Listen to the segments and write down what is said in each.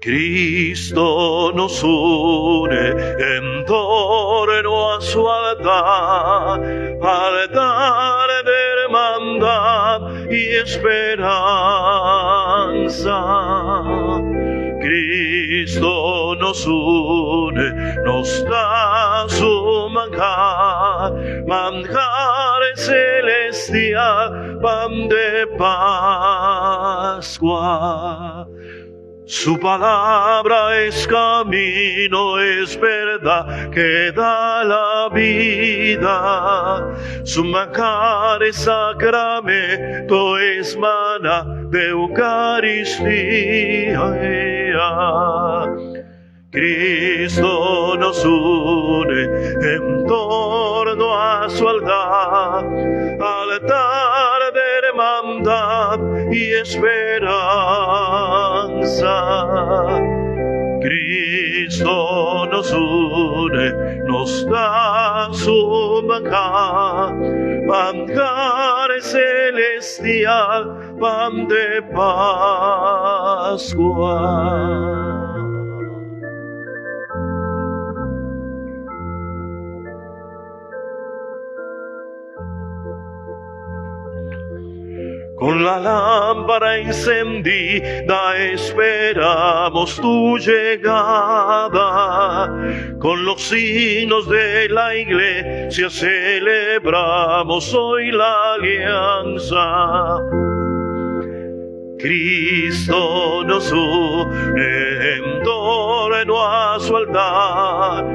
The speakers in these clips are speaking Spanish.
Cristo nos une en torno a su altar de hermandad y esperanza. Cristo nos une, nos da su manjar celestial, pan de Pascua. Su palabra es camino, es verdad que da la vida. Su manjar es sacramento, es maná de Eucaristía. Cristo nos une en torno a su altar de hermandad y esperanza. Cristo nos une, nos da su manjar celestial, pan de Pascua. Con la lámpara encendida esperamos tu llegada. Con los signos de la iglesia celebramos hoy la alianza. Cristo nos une en torno a su altar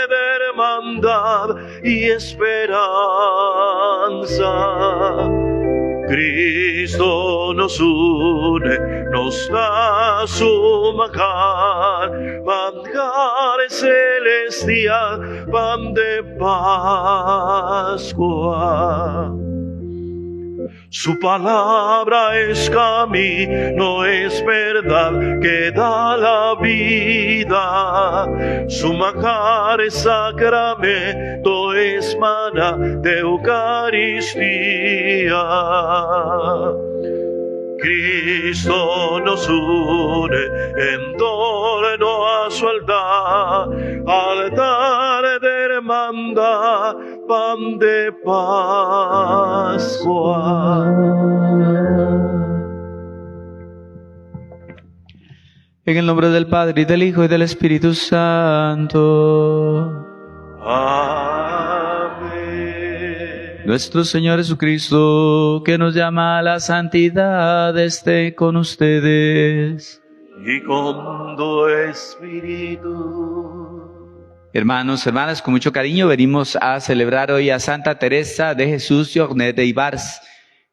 de hermandad y esperanza. Cristo nos une, nos da su manjar celestial, pan de Pascua. Su palabra es camino, es verdad que da la vida. Su manjar es sacramento, es maná de Eucaristía. Cristo nos une en torno a su altar de hermandad, pan de Pascua. En el nombre del Padre, y del Hijo, y del Espíritu Santo. Amén. Nuestro Señor Jesucristo, que nos llama a la santidad, esté con ustedes. Y con tu espíritu. Hermanos, hermanas, con mucho cariño venimos a celebrar hoy a Santa Teresa de Jesús Jornet de Ibars,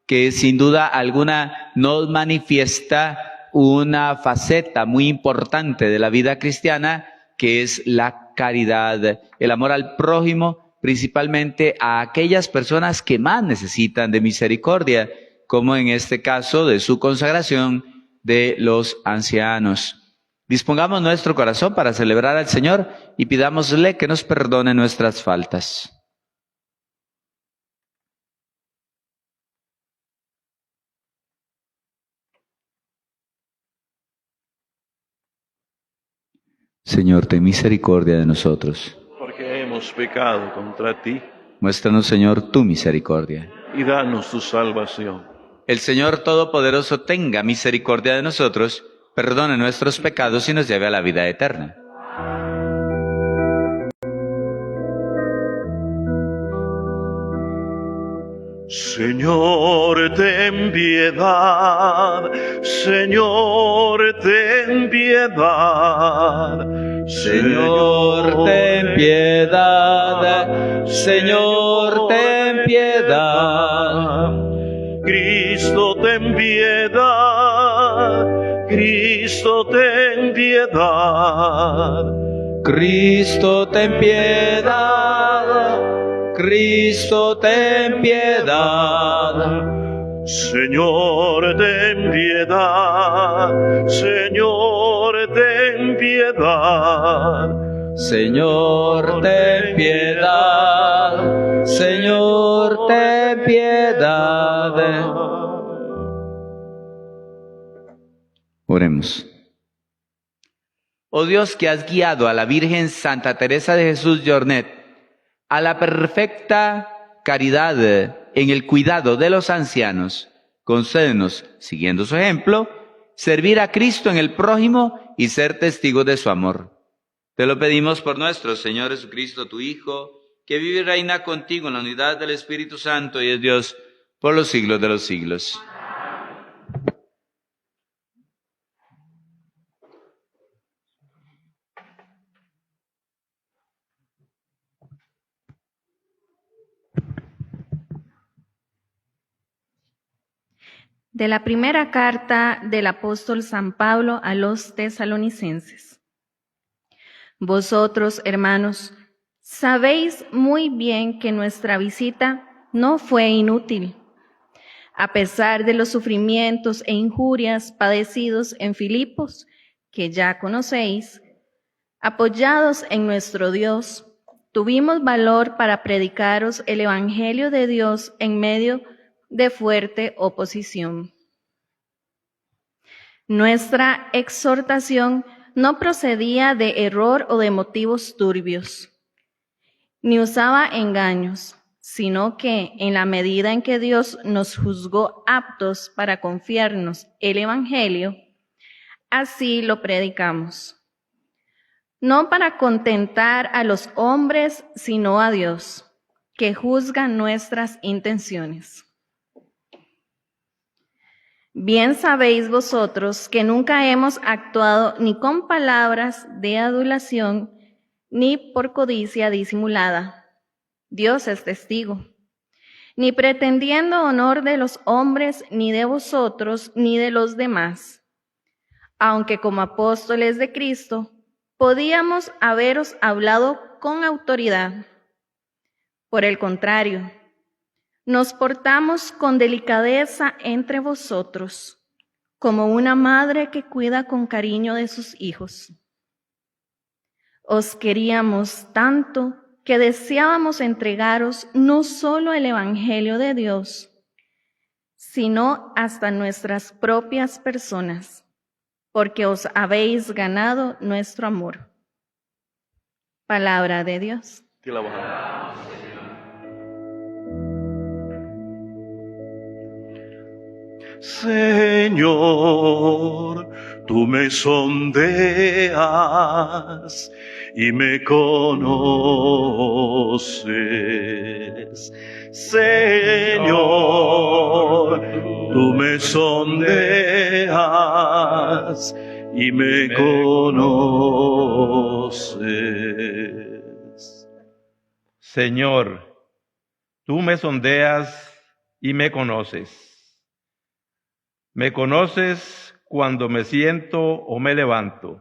que sin duda alguna nos manifiesta una faceta muy importante de la vida cristiana, que es la caridad, el amor al prójimo, principalmente a aquellas personas que más necesitan de misericordia, como en este caso de su consagración de los ancianos. Dispongamos nuestro corazón para celebrar al Señor y pidámosle que nos perdone nuestras faltas. Señor, ten misericordia de nosotros. Porque hemos pecado contra ti. Muéstranos, Señor, tu misericordia. Y danos tu salvación. El Señor Todopoderoso tenga misericordia de nosotros, perdone nuestros pecados y nos lleve a la vida eterna. Señor, ten piedad. Señor, ten piedad. Señor, ten piedad. Señor, ten piedad. Cristo, ten piedad. Cristo, ten piedad. Cristo, ten piedad. Cristo, ten piedad. Señor, ten piedad. Señor, ten piedad. Señor, ten piedad. Señor, ten piedad. Oremos. Oh Dios, que has guiado a la Virgen Santa Teresa de Jesús Jornet a la perfecta caridad en el cuidado de los ancianos, concédenos, siguiendo su ejemplo, servir a Cristo en el prójimo y ser testigos de su amor. Te lo pedimos por nuestro Señor Jesucristo, tu Hijo, que vive y reina contigo en la unidad del Espíritu Santo y es Dios por los siglos de los siglos. De la primera carta del apóstol San Pablo a los tesalonicenses. Vosotros, hermanos, sabéis muy bien que nuestra visita no fue inútil. A pesar de los sufrimientos e injurias padecidos en Filipos, que ya conocéis, apoyados en nuestro Dios, tuvimos valor para predicaros el Evangelio de Dios en medio de fuerte oposición. Nuestra exhortación no procedía de error o de motivos turbios, ni usaba engaños, sino que en la medida en que Dios nos juzgó aptos para confiarnos el Evangelio, así lo predicamos. No para contentar a los hombres, sino a Dios, que juzga nuestras intenciones. Bien sabéis vosotros que nunca hemos actuado ni con palabras de adulación, ni por codicia disimulada. Dios es testigo. Ni pretendiendo honor de los hombres, ni de vosotros, ni de los demás. Aunque como apóstoles de Cristo, podíamos haberos hablado con autoridad. Por el contrario, nos portamos con delicadeza entre vosotros, como una madre que cuida con cariño de sus hijos. Os queríamos tanto que deseábamos entregaros no solo el Evangelio de Dios, sino hasta nuestras propias personas, porque os habéis ganado nuestro amor. Palabra de Dios. Te la bajamos. Señor, tú me sondeas y me conoces. Señor, tú me sondeas y me conoces. Señor, tú me sondeas y me conoces. Me conoces cuando me siento o me levanto.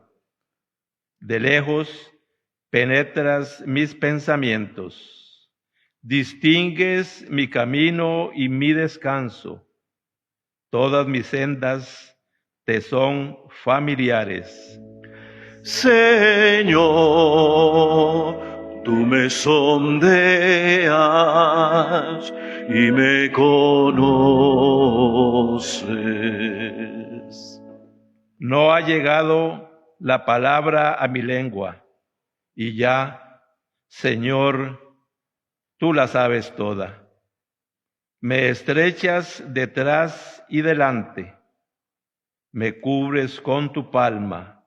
De lejos penetras mis pensamientos. Distingues mi camino y mi descanso. Todas mis sendas te son familiares. Señor, tú me sondeas y me conoces. No ha llegado la palabra a mi lengua, y ya, Señor, tú la sabes toda. Me estrechas detrás y delante, me cubres con tu palma.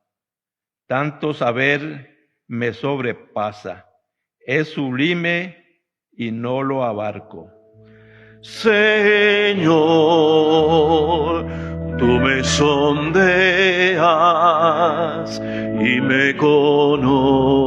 Tanto saber me sobrepasa, es sublime y no lo abarco. Señor, tú me sondeas y me conoces.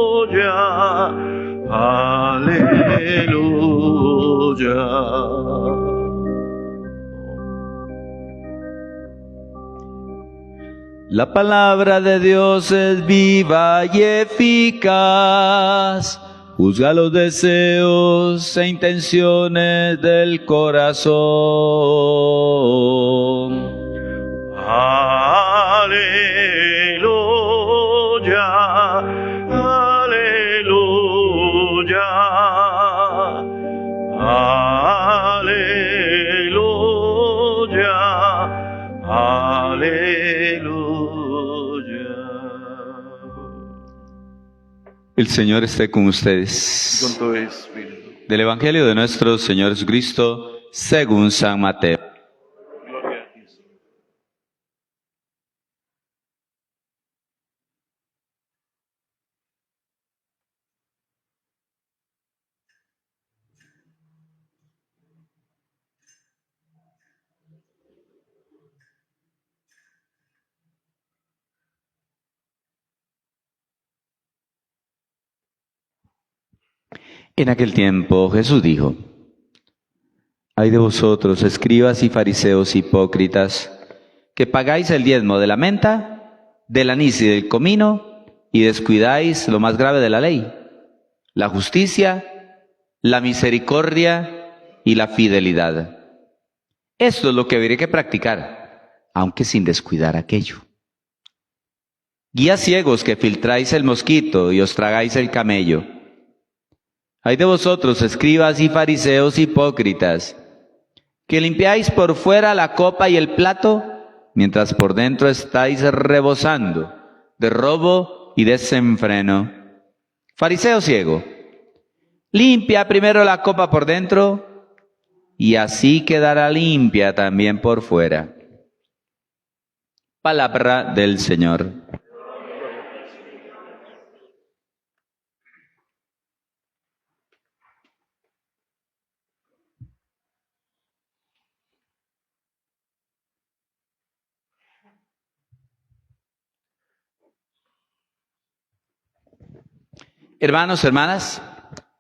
Aleluya, La palabra de Dios es viva y eficaz. Juzga los deseos e intenciones del corazón. Aleluya, aleluya, aleluya, aleluya. El Señor esté con ustedes. Con tu espíritu. Del Evangelio de nuestro Señor Jesucristo, según San Mateo. Gloria a Cristo. En aquel tiempo Jesús dijo: Ay de vosotros, escribas y fariseos hipócritas, que pagáis el diezmo de la menta, del anís y del comino, y descuidáis lo más grave de la ley, la justicia, la misericordia y la fidelidad. Esto es lo que habría que practicar, aunque sin descuidar aquello. Guías ciegos que filtráis el mosquito y os tragáis el camello. Ay de vosotros, escribas y fariseos hipócritas, que limpiáis por fuera la copa y el plato, mientras por dentro estáis rebosando de robo y desenfreno. Fariseo ciego, limpia primero la copa por dentro, y así quedará limpia también por fuera. Palabra del Señor. Hermanos, hermanas,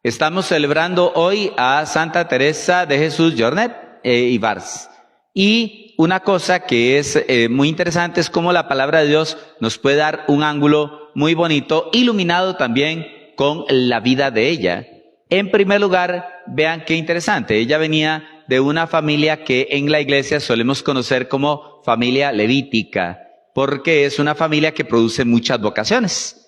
estamos celebrando hoy a Santa Teresa de Jesús Jornet y Vars. Y una cosa que es muy interesante es cómo la palabra de Dios nos puede dar un ángulo muy bonito, iluminado también con la vida de ella. En primer lugar, vean qué interesante, ella venía de una familia que en la iglesia solemos conocer como familia levítica, porque es una familia que produce muchas vocaciones.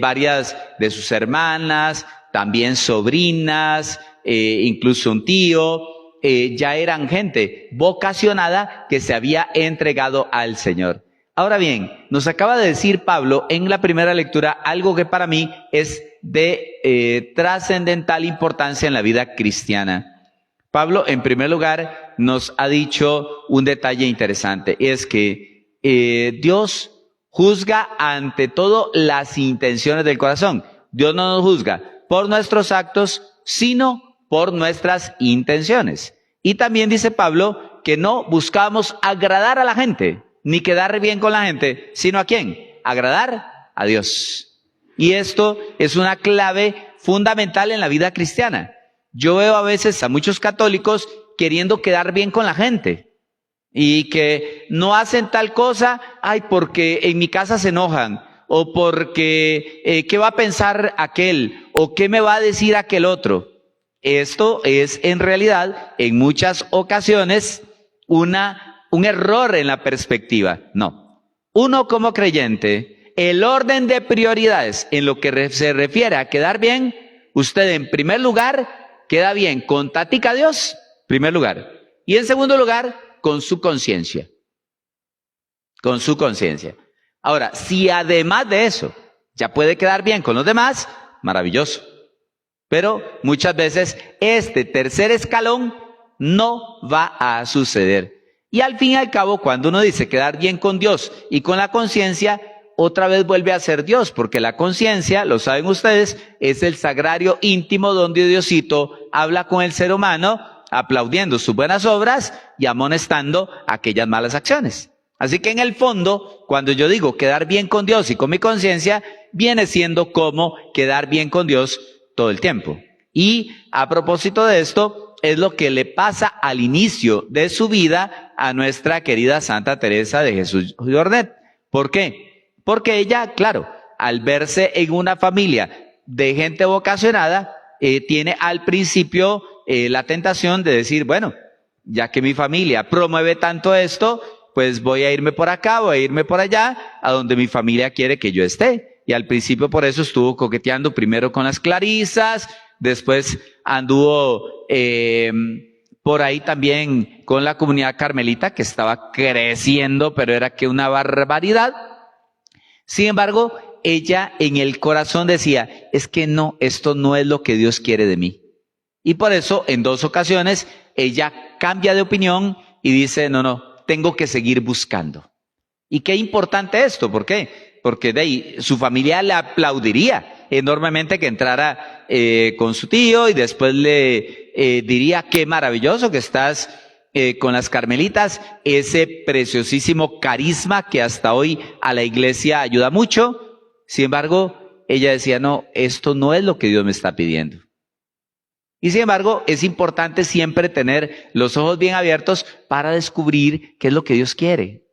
Varias de sus hermanas, también sobrinas, incluso un tío, ya eran gente vocacionada que se había entregado al Señor. Ahora bien, nos acaba de decir Pablo en la primera lectura algo que para mí es de trascendental importancia en la vida cristiana. Pablo, en primer lugar, nos ha dicho un detalle interesante, es que Dios juzga ante todo las intenciones del corazón. Dios no nos juzga por nuestros actos, sino por nuestras intenciones. Y también dice Pablo que no buscamos agradar a la gente, ni quedar bien con la gente, sino ¿a quién? Agradar a Dios. Y esto es una clave fundamental en la vida cristiana. Yo veo a veces a muchos católicos queriendo quedar bien con la gente. Y que no hacen tal cosa, ay, porque en mi casa se enojan, o porque ¿qué va a pensar aquel? O ¿qué me va a decir aquel otro? Esto es en realidad, en muchas ocasiones, un error en la perspectiva. No. Uno como creyente, el orden de prioridades en lo que se refiere a quedar bien, usted en primer lugar queda bien con táctica a Dios, primer lugar. Y en segundo lugar, con su conciencia. Con su conciencia. Ahora, si además de eso ya puede quedar bien con los demás, maravilloso. Pero muchas veces este tercer escalón no va a suceder. Y al fin y al cabo, cuando uno dice quedar bien con Dios y con la conciencia, otra vez vuelve a ser Dios, porque la conciencia, lo saben ustedes, es el sagrario íntimo donde Diosito habla con el ser humano, aplaudiendo sus buenas obras y amonestando aquellas malas acciones. Así que en el fondo, cuando yo digo quedar bien con Dios y con mi conciencia, viene siendo como quedar bien con Dios todo el tiempo. Y a propósito de esto, es lo que le pasa al inicio de su vida a nuestra querida Santa Teresa de Jesús Jornet. ¿Por qué? Porque ella, claro, al verse en una familia de gente vocacionada, tiene al principio la tentación de decir, bueno, ya que mi familia promueve tanto esto, pues voy a irme por acá, voy a irme por allá, a donde mi familia quiere que yo esté. Y al principio por eso estuvo coqueteando primero con las clarisas, después anduvo por ahí también con la comunidad carmelita, que estaba creciendo, pero era que una barbaridad. Sin embargo, ella en el corazón decía, es que no, esto no es lo que Dios quiere de mí. Y por eso, en 2 ocasiones, ella cambia de opinión y dice, no, tengo que seguir buscando. Y qué importante esto, ¿por qué? Porque de ahí su familia le aplaudiría enormemente que entrara con su tío y después le diría, qué maravilloso que estás con las carmelitas, ese preciosísimo carisma que hasta hoy a la iglesia ayuda mucho. Sin embargo, ella decía, no, esto no es lo que Dios me está pidiendo. Y sin embargo, es importante siempre tener los ojos bien abiertos para descubrir qué es lo que Dios quiere.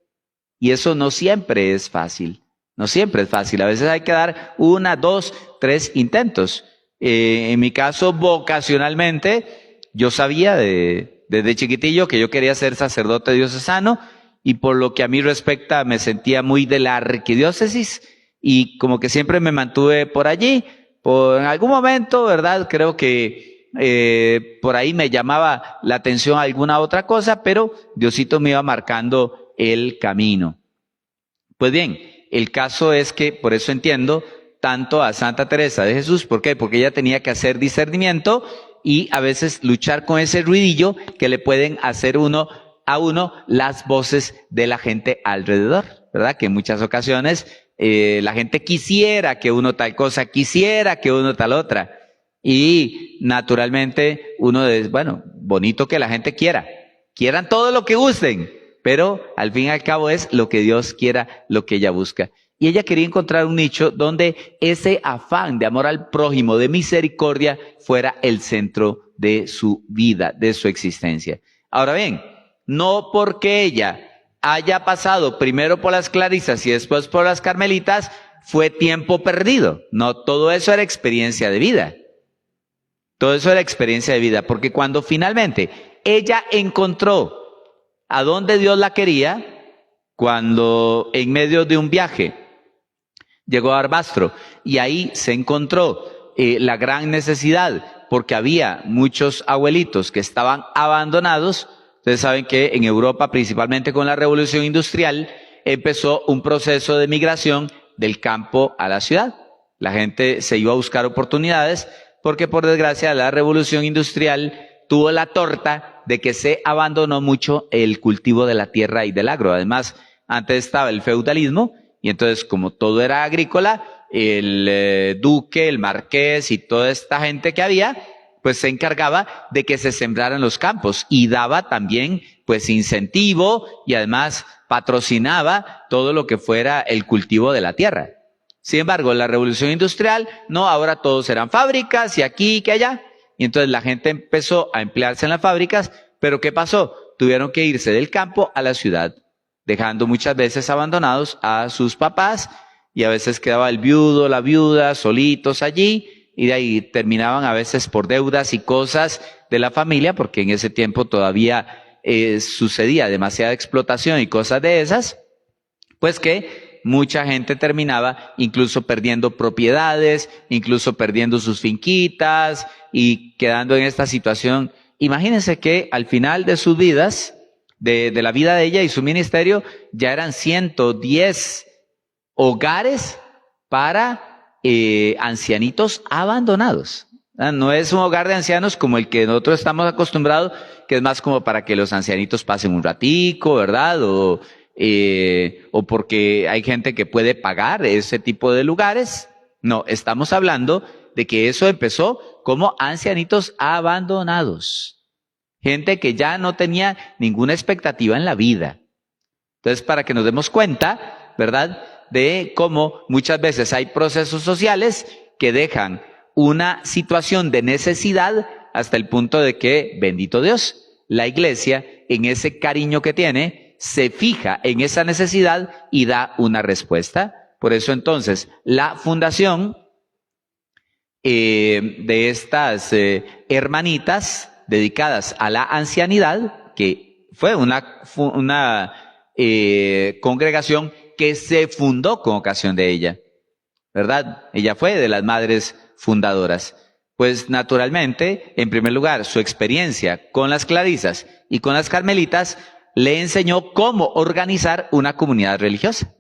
Y eso no siempre es fácil. No siempre es fácil. A veces hay que dar 1, 2, 3 intentos. En mi caso, vocacionalmente, yo sabía desde chiquitillo que yo quería ser sacerdote diocesano y por lo que a mí respecta me sentía muy de la arquidiócesis y como que siempre me mantuve por allí. En algún momento, ¿verdad? Creo que por ahí me llamaba la atención alguna otra cosa, pero Diosito me iba marcando el camino. Pues bien, el caso es que, por eso entiendo tanto a Santa Teresa de Jesús. ¿Por qué? Porque ella tenía que hacer discernimiento y a veces luchar con ese ruidillo que le pueden hacer a uno las voces de la gente alrededor, ¿verdad? Que en muchas ocasiones la gente quisiera que uno tal cosa, quisiera que uno tal otra. Y naturalmente uno dice, bueno, bonito que la gente quieran todo lo que gusten, pero al fin y al cabo es lo que Dios quiera, lo que ella busca. Y ella quería encontrar un nicho donde ese afán de amor al prójimo, de misericordia, fuera el centro de su vida, de su existencia. Ahora bien, no porque ella haya pasado primero por las clarisas y después por las carmelitas, fue tiempo perdido. No, todo eso era experiencia de vida. Todo eso era experiencia de vida, porque cuando finalmente ella encontró a dónde Dios la quería, cuando en medio de un viaje llegó a Barbastro y ahí se encontró la gran necesidad, porque había muchos abuelitos que estaban abandonados. Ustedes saben que en Europa, principalmente con la Revolución Industrial, empezó un proceso de migración del campo a la ciudad. La gente se iba a buscar oportunidades, porque por desgracia la Revolución Industrial tuvo la torta de que se abandonó mucho el cultivo de la tierra y del agro. Además, antes estaba el feudalismo, y entonces como todo era agrícola, el duque, el marqués y toda esta gente que había, pues se encargaba de que se sembraran los campos y daba también pues incentivo y además patrocinaba todo lo que fuera el cultivo de la tierra. Sin embargo, la Revolución Industrial, no, ahora todos eran fábricas y aquí y que allá. Y entonces la gente empezó a emplearse en las fábricas, pero ¿qué pasó? Tuvieron que irse del campo a la ciudad, dejando muchas veces abandonados a sus papás y a veces quedaba el viudo, la viuda, solitos allí y de ahí terminaban a veces por deudas y cosas de la familia, porque en ese tiempo todavía sucedía demasiada explotación y cosas de esas, pues que mucha gente terminaba incluso perdiendo propiedades, incluso perdiendo sus finquitas y quedando en esta situación. Imagínense que al final de sus vidas, de la vida de ella y su ministerio, ya eran 110 hogares para ancianitos abandonados. No es un hogar de ancianos como el que nosotros estamos acostumbrados, que es más como para que los ancianitos pasen un ratico, ¿verdad? O porque hay gente que puede pagar ese tipo de lugares. No, estamos hablando de que eso empezó como ancianitos abandonados. Gente que ya no tenía ninguna expectativa en la vida. Entonces, para que nos demos cuenta, ¿verdad?, de cómo muchas veces hay procesos sociales que dejan una situación de necesidad hasta el punto de que, bendito Dios, la iglesia, en ese cariño que tiene, se fija en esa necesidad y da una respuesta. Por eso entonces la fundación de estas hermanitas dedicadas a la ancianidad, que fue una congregación que se fundó con ocasión de ella, ¿verdad? Ella fue de las madres fundadoras. Pues naturalmente, en primer lugar, su experiencia con las clarisas y con las carmelitas le enseñó cómo organizar una comunidad religiosa.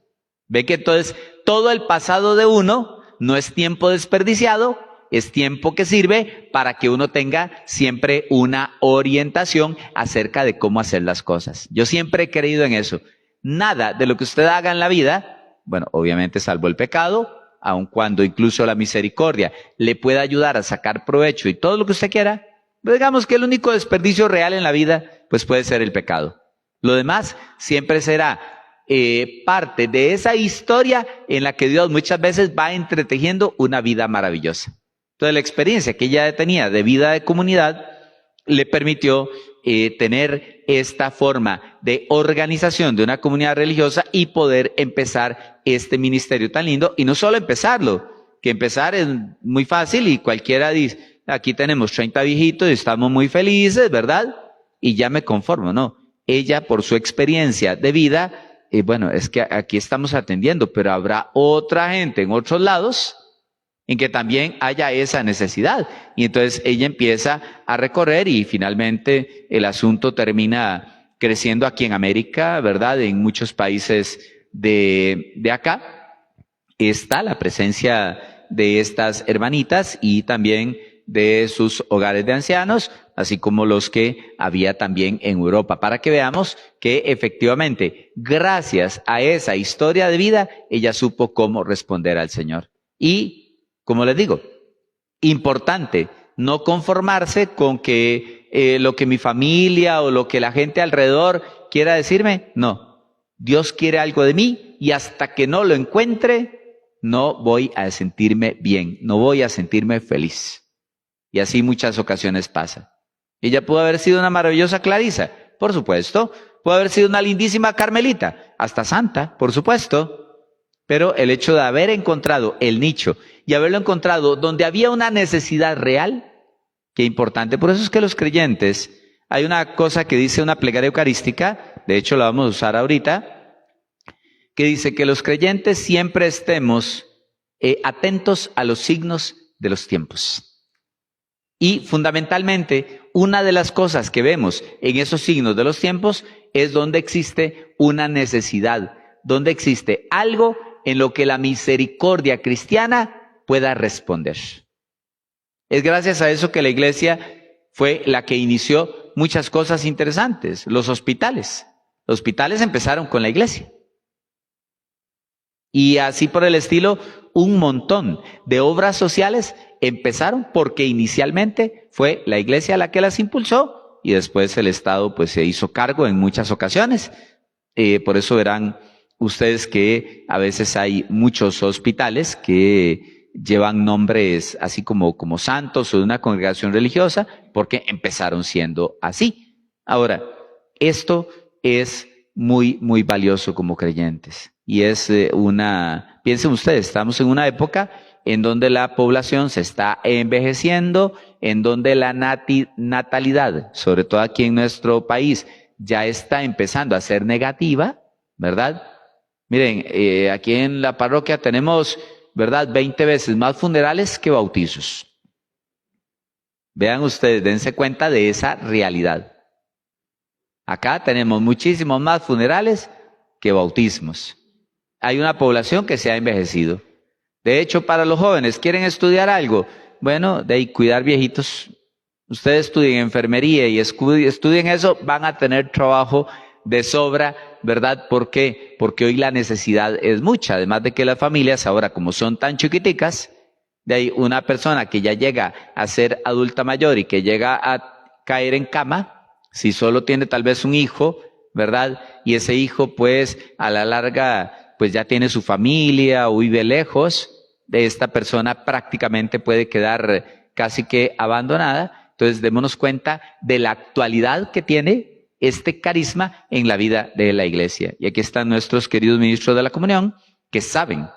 Ve que entonces todo el pasado de uno no es tiempo desperdiciado, es tiempo que sirve para que uno tenga siempre una orientación acerca de cómo hacer las cosas. Yo siempre he creído en eso. Nada de lo que usted haga en la vida, bueno, obviamente salvo el pecado, aun cuando incluso la misericordia le pueda ayudar a sacar provecho y todo lo que usted quiera, pero digamos que el único desperdicio real en la vida, pues puede ser el pecado. Lo demás siempre será parte de esa historia en la que Dios muchas veces va entretejiendo una vida maravillosa. Entonces la experiencia que ella tenía de vida de comunidad le permitió tener esta forma de organización de una comunidad religiosa y poder empezar este ministerio tan lindo. Y no solo empezarlo, que empezar es muy fácil y cualquiera dice, aquí tenemos 30 viejitos y estamos muy felices, ¿verdad? Y ya me conformo, no. Ella, por su experiencia de vida, bueno, es que aquí estamos atendiendo, pero habrá otra gente en otros lados en que también haya esa necesidad. Y entonces ella empieza a recorrer y finalmente el asunto termina creciendo aquí en América, ¿verdad? En muchos países de acá está la presencia de estas hermanitas y también de sus hogares de ancianos, así como los que había también en Europa, para que veamos que efectivamente, gracias a esa historia de vida, ella supo cómo responder al Señor. Y como les digo, importante no conformarse con que lo que mi familia o lo que la gente alrededor quiera decirme. No, Dios quiere algo de mí y hasta que no lo encuentre, no voy a sentirme bien, no voy a sentirme feliz. Y así muchas ocasiones pasa. Ella pudo haber sido una maravillosa clarisa, por supuesto. Pudo haber sido una lindísima carmelita, hasta santa, por supuesto. Pero el hecho de haber encontrado el nicho y haberlo encontrado donde había una necesidad real, qué importante. Por eso es que los creyentes, hay una cosa que dice una plegaria eucarística, de hecho la vamos a usar ahorita, que dice que los creyentes siempre estemos atentos a los signos de los tiempos. Y fundamentalmente, una de las cosas que vemos en esos signos de los tiempos es donde existe una necesidad, donde existe algo en lo que la misericordia cristiana pueda responder. Es gracias a eso que la iglesia fue la que inició muchas cosas interesantes. Los hospitales. Los hospitales empezaron con la iglesia. Y así por el estilo, un montón de obras sociales empezaron porque inicialmente fue la iglesia la que las impulsó y después el Estado pues se hizo cargo en muchas ocasiones. Por eso verán ustedes que a veces hay muchos hospitales que llevan nombres así como santos o de una congregación religiosa porque empezaron siendo así. Ahora, esto es muy, muy valioso como creyentes y es piensen ustedes, estamos en una época en donde la población se está envejeciendo, en donde la natalidad, sobre todo aquí en nuestro país, ya está empezando a ser negativa, ¿verdad? Miren, aquí en la parroquia tenemos, ¿verdad?, 20 veces más funerales que bautizos. Vean ustedes, dense cuenta de esa realidad. Acá tenemos muchísimos más funerales que bautismos. Hay una población que se ha envejecido. De hecho, para los jóvenes, ¿quieren estudiar algo? Bueno, de ahí cuidar viejitos. Ustedes estudien enfermería y estudien eso, van a tener trabajo de sobra, ¿verdad? ¿Por qué? Porque hoy la necesidad es mucha. Además de que las familias ahora, como son tan chiquiticas, de ahí una persona que ya llega a ser adulta mayor y que llega a caer en cama, si solo tiene tal vez un hijo, ¿verdad? Y ese hijo, pues, a la larga, pues ya tiene su familia o vive lejos, de esta persona prácticamente puede quedar casi que abandonada. Entonces, démonos cuenta de la actualidad que tiene este carisma en la vida de la iglesia. Y aquí están nuestros queridos ministros de la comunión que saben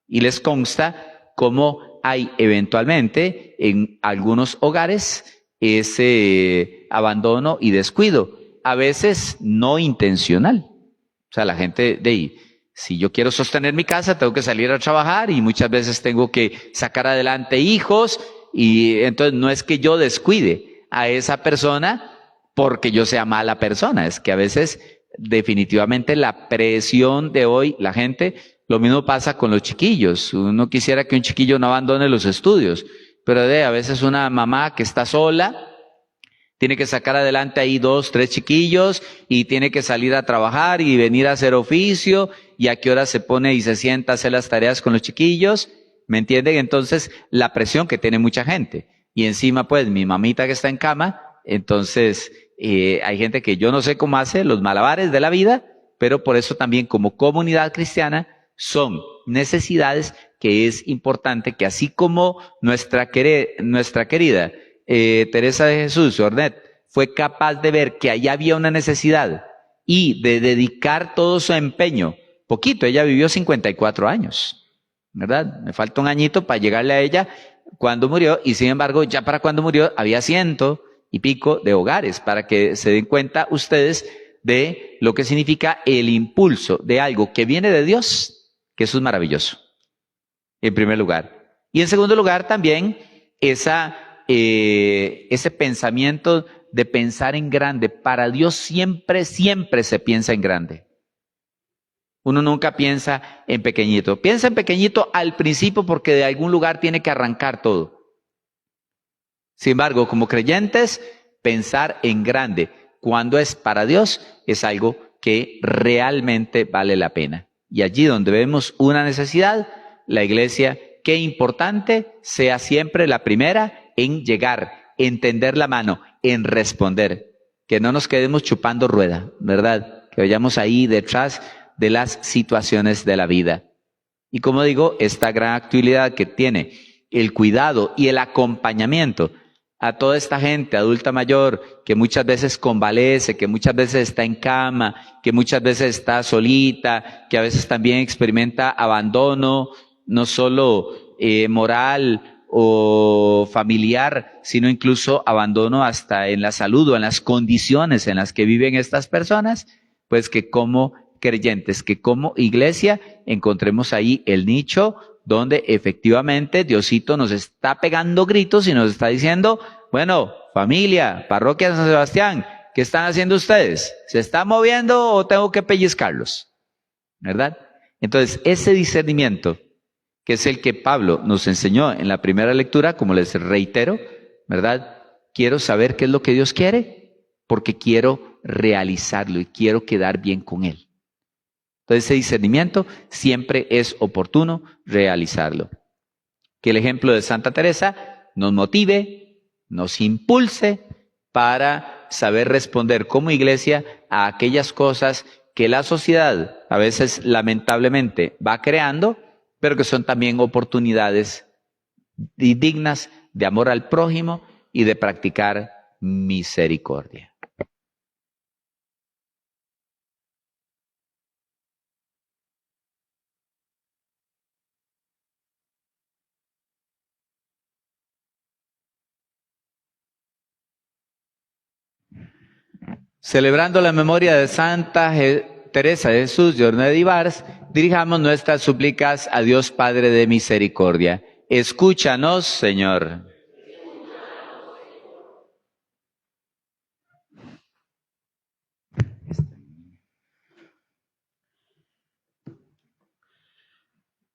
y les consta cómo hay eventualmente en algunos hogares ese abandono y descuido, a veces no intencional. O sea, la gente de ahí, si yo quiero sostener mi casa, tengo que salir a trabajar y muchas veces tengo que sacar adelante hijos, y entonces no es que yo descuide a esa persona porque yo sea mala persona, es que a veces definitivamente la presión de hoy, la gente, lo mismo pasa con los chiquillos. Uno quisiera que un chiquillo no abandone los estudios, pero a veces una mamá que está sola tiene que sacar adelante ahí 2, 3 chiquillos y tiene que salir a trabajar y venir a hacer oficio, y a qué hora se pone y se sienta a hacer las tareas con los chiquillos, ¿me entienden? Entonces la presión que tiene mucha gente, y encima pues mi mamita que está en cama, entonces hay gente que yo no sé cómo hace los malabares de la vida, pero por eso también como comunidad cristiana son necesidades que es importante que, así como nuestra querida Teresa de Jesús, Ornet, fue capaz de ver que allá había una necesidad y de dedicar todo su empeño, poquito, ella vivió 54 años, ¿verdad? Me falta un añito para llegarle a ella cuando murió, y sin embargo ya para cuando murió había 100 y pico de hogares, para que se den cuenta ustedes de lo que significa el impulso de algo que viene de Dios, que eso es maravilloso, en primer lugar. Y en segundo lugar también ese pensamiento de pensar en grande. Para Dios siempre se piensa en grande. Uno nunca piensa en pequeñito. Piensa en pequeñito al principio porque de algún lugar tiene que arrancar todo. Sin embargo, como creyentes, pensar en grande cuando es para Dios es algo que realmente vale la pena. Y allí donde vemos una necesidad, la iglesia, qué importante, sea siempre la primera en llegar, en tender la mano, en responder. Que no nos quedemos chupando rueda, ¿verdad? Que vayamos ahí detrás de las situaciones de la vida. Y como digo, esta gran actualidad que tiene el cuidado y el acompañamiento a toda esta gente adulta mayor que muchas veces convalece, que muchas veces está en cama, que muchas veces está solita, que a veces también experimenta abandono, no solo moral o familiar, sino incluso abandono hasta en la salud o en las condiciones en las que viven estas personas, pues que como creyentes, que como iglesia encontremos ahí el nicho donde efectivamente Diosito nos está pegando gritos y nos está diciendo, bueno, familia, parroquia de San Sebastián, ¿qué están haciendo ustedes? ¿Se están moviendo o tengo que pellizcarlos? ¿Verdad? Entonces, ese discernimiento, que es el que Pablo nos enseñó en la primera lectura, como les reitero, ¿verdad? Quiero saber qué es lo que Dios quiere, porque quiero realizarlo y quiero quedar bien con Él. Entonces, ese discernimiento siempre es oportuno realizarlo. Que el ejemplo de Santa Teresa nos motive, nos impulse para saber responder como iglesia a aquellas cosas que la sociedad a veces lamentablemente va creando, pero que son también oportunidades dignas de amor al prójimo y de practicar misericordia. Celebrando la memoria de Santa Teresa de Jesús de Ornet y Vars, dirijamos nuestras súplicas a Dios Padre de misericordia. Escúchanos, Señor.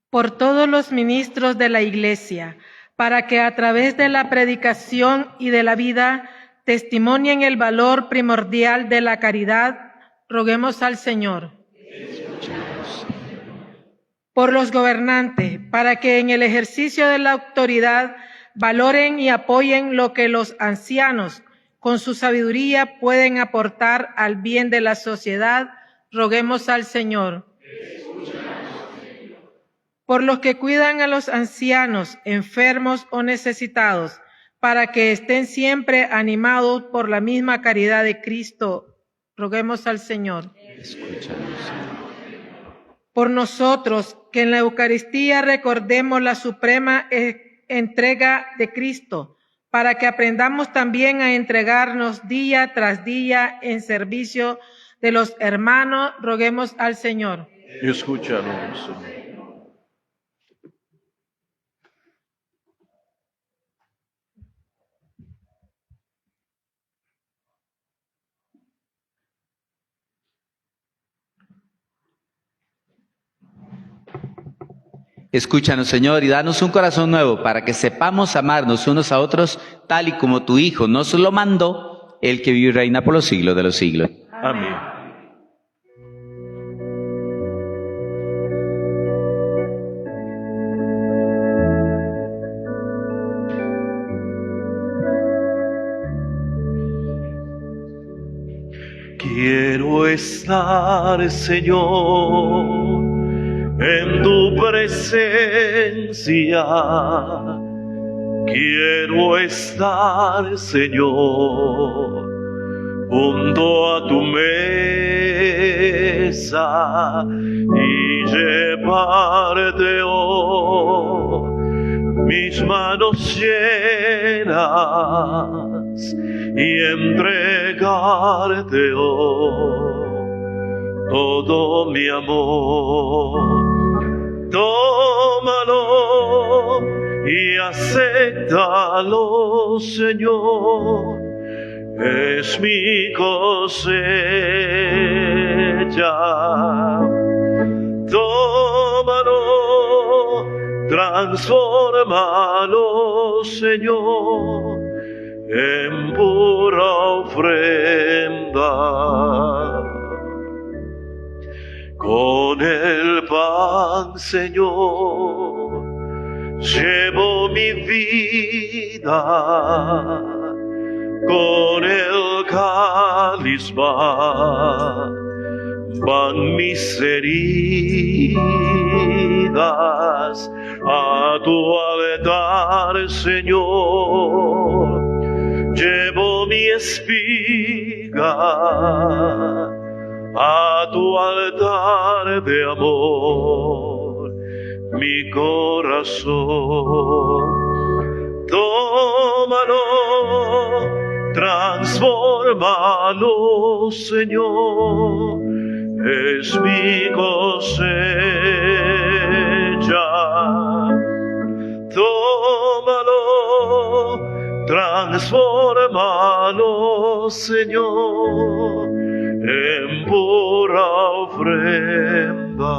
Por todos los ministros de la Iglesia, para que a través de la predicación y de la vida testimonien el valor primordial de la caridad, roguemos al Señor. Por los gobernantes, para que en el ejercicio de la autoridad valoren y apoyen lo que los ancianos, con su sabiduría, pueden aportar al bien de la sociedad, roguemos al Señor. Por los que cuidan a los ancianos, enfermos o necesitados, para que estén siempre animados por la misma caridad de Cristo, Roguemos al Señor. Escúchanos, Señor. Por nosotros, que en la Eucaristía recordemos la suprema entrega de Cristo, para que aprendamos también a entregarnos día tras día en servicio de los hermanos, roguemos al Señor. Escúchanos, Señor. Escúchanos, Señor, y danos un corazón nuevo para que sepamos amarnos unos a otros tal y como tu Hijo nos lo mandó, el que vive y reina por los siglos de los siglos. Amén. Quiero estar, Señor, en tu presencia. Quiero estar, Señor, junto a tu mesa y llevarte hoy mis manos llenas y entregarte hoy todo mi amor. Tómalo y acéptalo, Señor, es mi cosecha. Tómalo, transfórmalo, Señor, en pura ofrenda. Con el pan, Señor, llevo mi vida, con el cáliz van mis heridas a tu altar, Señor. Llevo mi espiga a tu altar de amor, mi corazón. Tómalo, transfórmalo, Señor, es mi cosecha. Tómalo, transfórmalo, Señor, en pura ofrenda.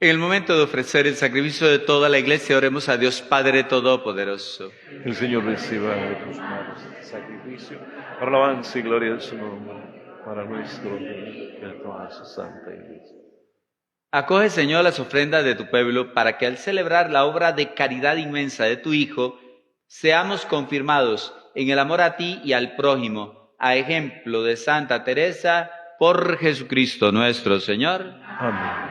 En el momento de ofrecer el sacrificio de toda la Iglesia, oremos a Dios Padre Todopoderoso. El Señor reciba de tus manos este sacrificio, para alabanza y gloria de su nombre, para nuestro bien y de toda su santa Iglesia. Acoge, Señor, las ofrendas de tu pueblo, para que al celebrar la obra de caridad inmensa de tu Hijo, seamos confirmados en el amor a ti y al prójimo, a ejemplo de Santa Teresa, por Jesucristo nuestro Señor. Amén.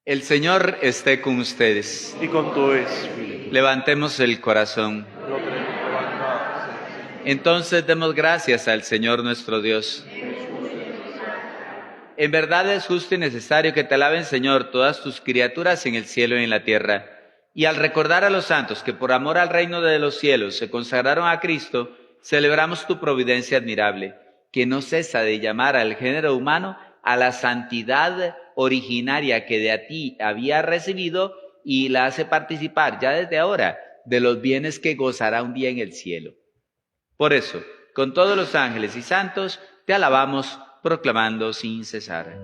El Señor esté con ustedes. y con tu espíritu. Levantemos el corazón. Lo tenemos levantado, Entonces demos gracias al Señor nuestro Dios. En verdad es justo y necesario que te alaben, Señor, todas tus criaturas en el cielo y en la tierra. Y al recordar a los santos que por amor al reino de los cielos se consagraron a Cristo, celebramos tu providencia admirable, que no cesa de llamar al género humano a la santidad originaria que de a ti había recibido y la hace participar ya desde ahora de los bienes que gozará un día en el cielo. Por eso, con todos los ángeles y santos, te alabamos, proclamando sin cesar.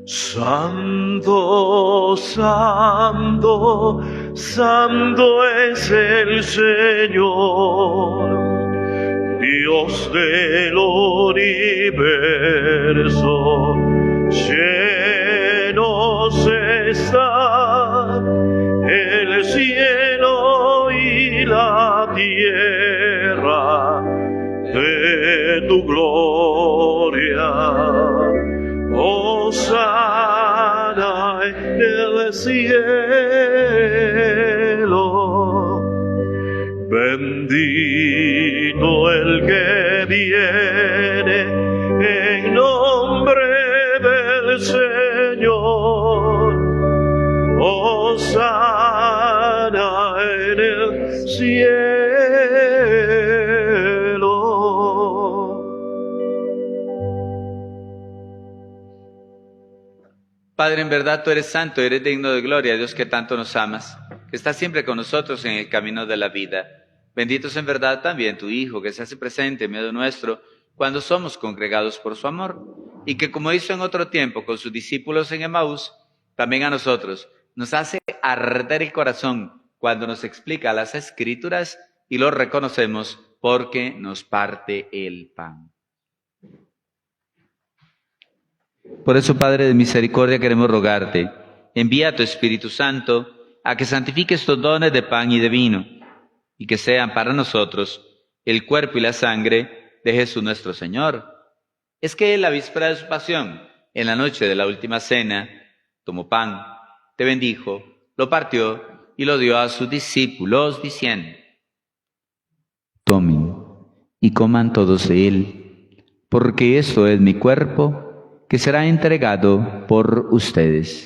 Santo, santo, santo es el Señor, Dios del universo. Llenos está el cielo y la tierra de tu gloria. Hosana en el cielo, bendito el que viene en nombre del Señor. Hosana en el cielo. Padre, en verdad tú eres santo, eres digno de gloria, Dios que tanto nos amas, que estás siempre con nosotros en el camino de la vida. Bendito es en verdad también tu Hijo, que se hace presente en medio nuestro cuando somos congregados por su amor, y que como hizo en otro tiempo con sus discípulos en Emaús, también a nosotros nos hace arder el corazón cuando nos explica las Escrituras y lo reconocemos porque nos parte el pan. Por eso, Padre de misericordia, queremos rogarte, envía a tu Espíritu Santo a que santifique estos dones de pan y de vino, y que sean para nosotros el cuerpo y la sangre de Jesús nuestro Señor. Es que en la víspera de su pasión, en la noche de la última cena, tomó pan, te bendijo, lo partió y lo dio a sus discípulos, diciendo: tomen y coman todos de él, porque esto es mi cuerpo, que será entregado por ustedes.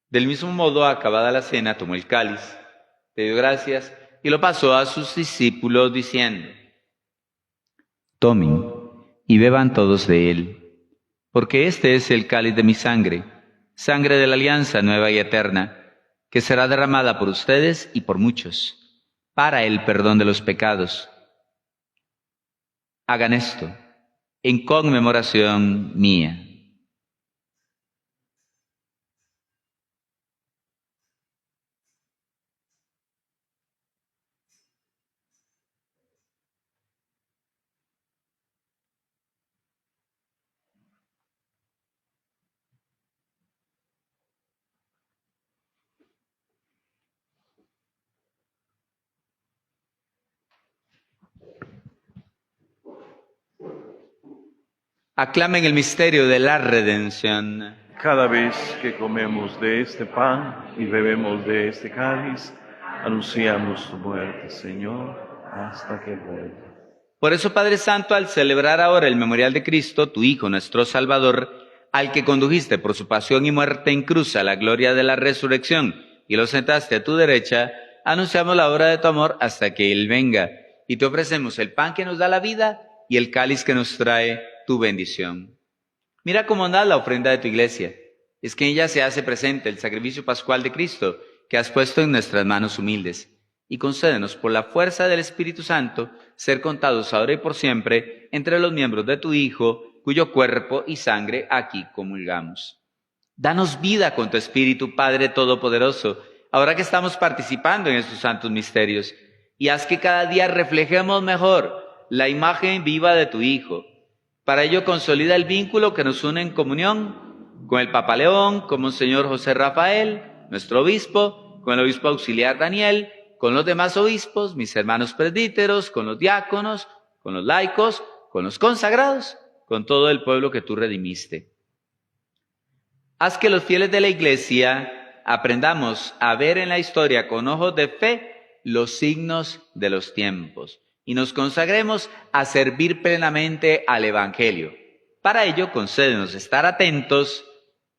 Del mismo modo, acabada la cena, tomó el cáliz, te dio gracias y lo pasó a sus discípulos diciendo: tomen y beban todos de él, porque este es el cáliz de mi sangre, sangre de la alianza nueva y eterna, que será derramada por ustedes y por muchos, para el perdón de los pecados. Hagan esto en conmemoración mía. Aclamen el misterio de la redención. Cada vez que comemos de este pan y bebemos de este cáliz, anunciamos tu muerte, Señor, hasta que vuelva. Por eso, Padre Santo, al celebrar ahora el memorial de Cristo, tu Hijo, nuestro Salvador, al que condujiste por su pasión y muerte en cruz a la gloria de la resurrección y lo sentaste a tu derecha, anunciamos la obra de tu amor hasta que Él venga. Y te ofrecemos el pan que nos da la vida y el cáliz que nos trae tu bendición. Mira cómo anda la ofrenda de tu iglesia. Es que en ella se hace presente el sacrificio pascual de Cristo que has puesto en nuestras manos humildes. Y concédenos por la fuerza del Espíritu Santo ser contados ahora y por siempre entre los miembros de tu Hijo, cuyo cuerpo y sangre aquí comulgamos. Danos vida con tu Espíritu, Padre Todopoderoso, ahora que estamos participando en estos santos misterios, y haz que cada día reflejemos mejor la imagen viva de tu Hijo. Para ello consolida el vínculo que nos une en comunión con el Papa León, con Monseñor José Rafael, nuestro obispo, con el obispo auxiliar Daniel, con los demás obispos, mis hermanos presbíteros, con los diáconos, con los laicos, con los consagrados, con todo el pueblo que tú redimiste. Haz que los fieles de la Iglesia aprendamos a ver en la historia con ojos de fe los signos de los tiempos y nos consagremos a servir plenamente al Evangelio. Para ello, concédenos estar atentos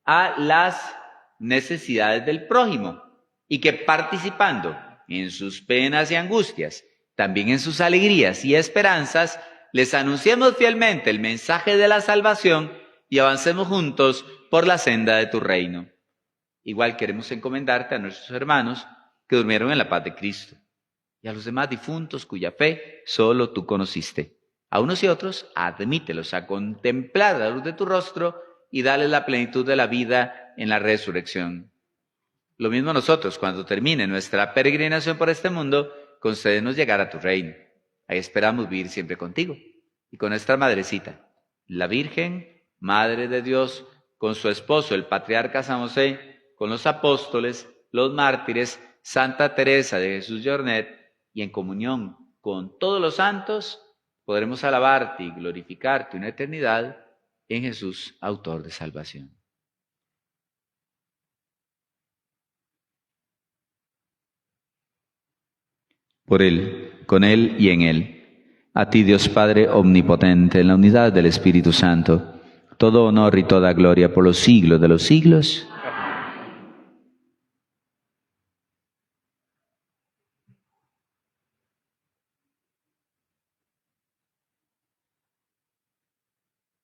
a las necesidades del prójimo y que participando en sus penas y angustias, también en sus alegrías y esperanzas, les anunciemos fielmente el mensaje de la salvación y avancemos juntos por la senda de tu reino. Igual queremos encomendarte a nuestros hermanos que durmieron en la paz de Cristo y a los demás difuntos cuya fe solo tú conociste. A unos y otros, admítelos a contemplar la luz de tu rostro y dale la plenitud de la vida en la resurrección. Lo mismo a nosotros, cuando termine nuestra peregrinación por este mundo, concédenos llegar a tu reino. Ahí esperamos vivir siempre contigo y con nuestra madrecita, la Virgen, Madre de Dios, con su esposo, el patriarca San José, con los apóstoles, los mártires, Santa Teresa de Jesús Jornet, y en comunión con todos los santos, podremos alabarte y glorificarte una eternidad en Jesús, autor de salvación. Por Él, con Él y en Él, a ti Dios Padre omnipotente, en la unidad del Espíritu Santo, todo honor y toda gloria por los siglos de los siglos.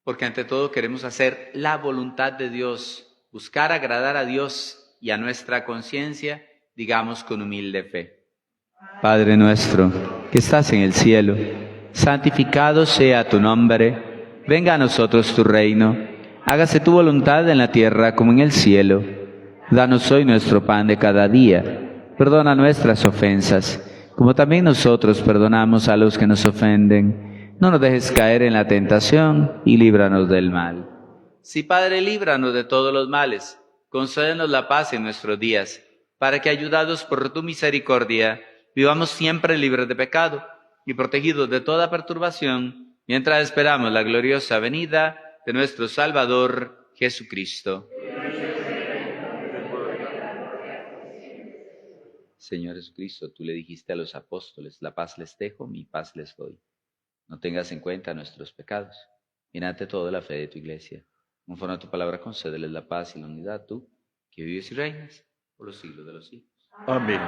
Porque ante todo queremos hacer la voluntad de Dios, buscar agradar a Dios y a nuestra conciencia, digamos con humilde fe. Padre nuestro, que estás en el cielo, santificado sea tu nombre, venga a nosotros tu reino, hágase tu voluntad en la tierra como en el cielo. Danos hoy nuestro pan de cada día, perdona nuestras ofensas, como también nosotros perdonamos a los que nos ofenden. No nos dejes caer en la tentación y líbranos del mal. Sí, Padre, líbranos de todos los males, concédenos la paz en nuestros días, para que, ayudados por tu misericordia, vivamos siempre libres de pecado y protegidos de toda perturbación, mientras esperamos la gloriosa venida de nuestro Salvador Jesucristo. Señor Jesucristo, tú le dijiste a los apóstoles, la paz les dejo, mi paz les doy. No tengas en cuenta nuestros pecados, y ante todo la fe de tu Iglesia. Conforme a tu palabra, concédeles la paz y la unidad, tú, que vives y reinas por los siglos de los siglos. Amén.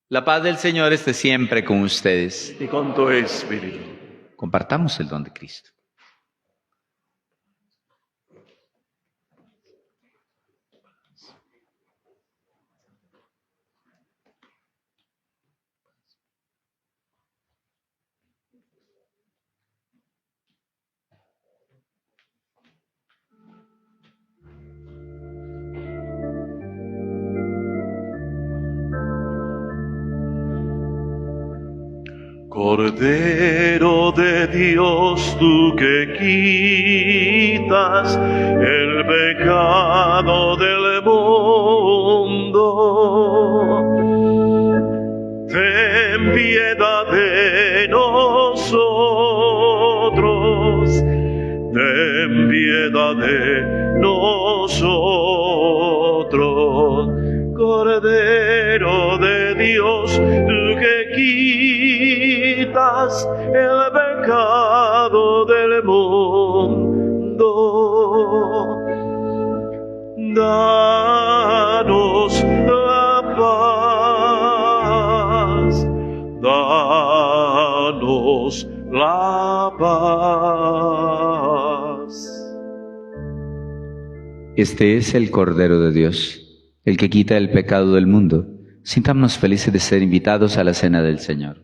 La paz del Señor esté siempre con ustedes. Y con tu espíritu. Compartamos el don de Cristo. Cordero de Dios, tú que quitas el pecado del mundo, ten piedad de nosotros, ten piedad de nosotros. Cordero de Dios, tú que quitas el pecado del mundo, danos la paz, danos la paz. Este es el Cordero de Dios, el que quita el pecado del mundo. Sintámonos felices de ser invitados a la cena del Señor.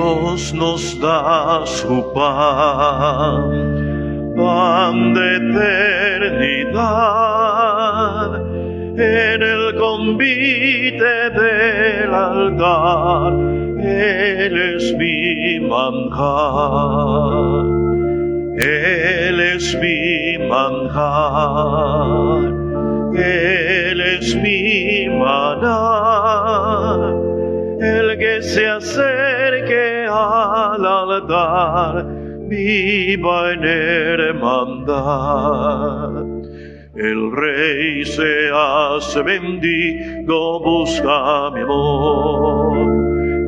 Dios nos da su pan de eternidad, en el convite del altar, Él es mi manjar, Él es mi manjar, Él es mi maná, el que se acerque al altar, viva en hermandad. El Rey se hace mendigo, busca mi amor.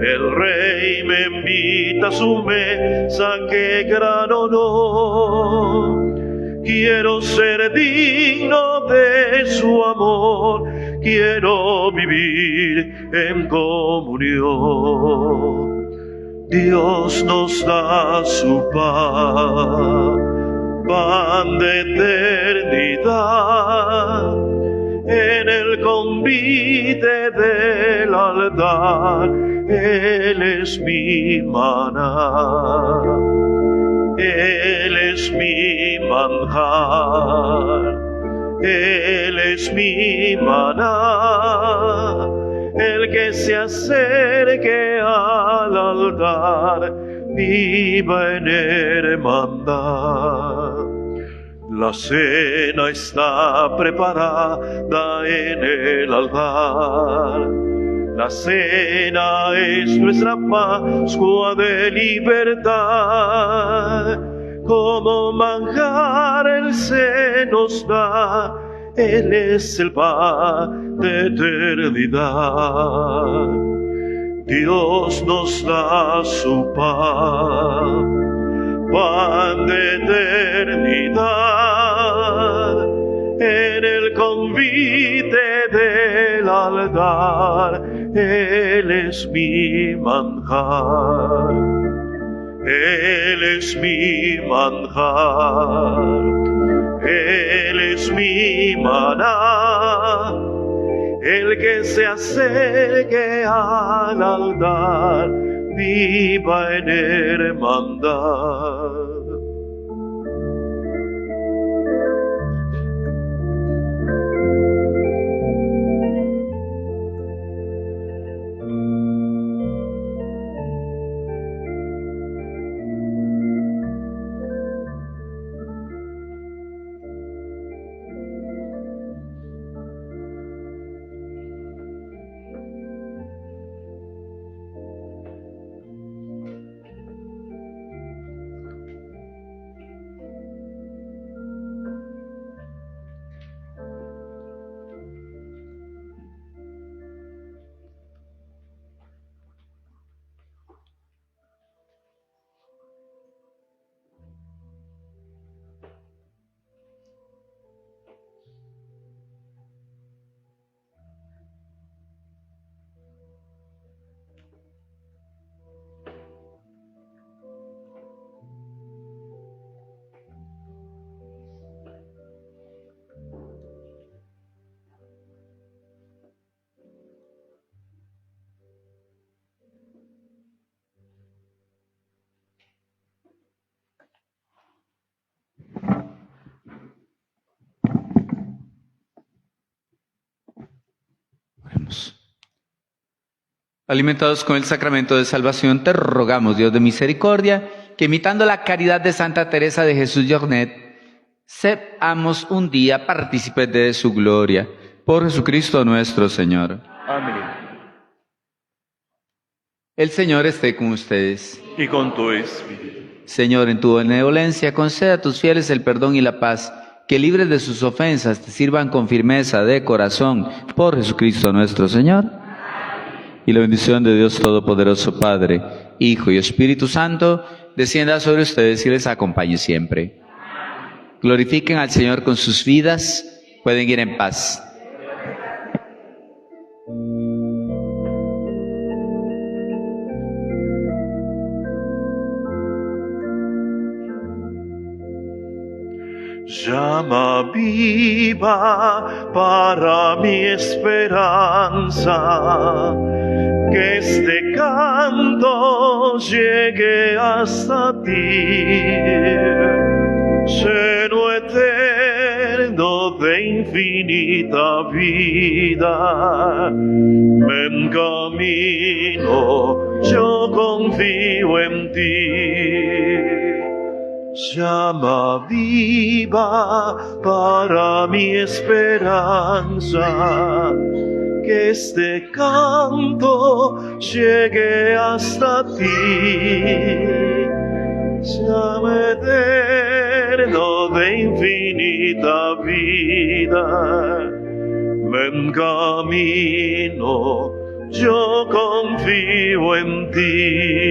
El Rey me invita a su mesa, qué gran honor. Quiero ser digno de su amor, quiero vivir en comunión. Dios nos da su pan de eternidad, en el convite del altar, Él es mi maná, Él es mi manjar, Él es mi maná, el que se acerque al altar, viva en hermandad. La cena está preparada en el altar. La cena es nuestra Pascua de libertad. Como manjar Él se nos da, Él es el pan de eternidad. Dios nos da su pan de eternidad, en el convite del altar, Él es mi manjar, Él es mi manjar, Él es mi maná, el que se acerque al altar, viva en hermandad. Alimentados con el sacramento de salvación, te rogamos, Dios de misericordia, que imitando la caridad de Santa Teresa de Jesús Jornet, seamos un día partícipes de su gloria. Por Jesucristo nuestro Señor. Amén. El Señor esté con ustedes. Y con tu espíritu. Señor, en tu benevolencia, conceda a tus fieles el perdón y la paz, que libres de sus ofensas te sirvan con firmeza de corazón. Por Jesucristo nuestro Señor. Y la bendición de Dios Todopoderoso, Padre, Hijo y Espíritu Santo, descienda sobre ustedes y les acompañe siempre. Glorifiquen al Señor con sus vidas. Pueden ir en paz. Llama viva para mi esperanza, que este canto llegue hasta ti, seno eterno de infinita vida. Me encamino, yo confío en ti. Llama viva para mi esperanza, que este canto llegue hasta ti. Llama eterno de infinita vida, me encamino, yo confío en ti.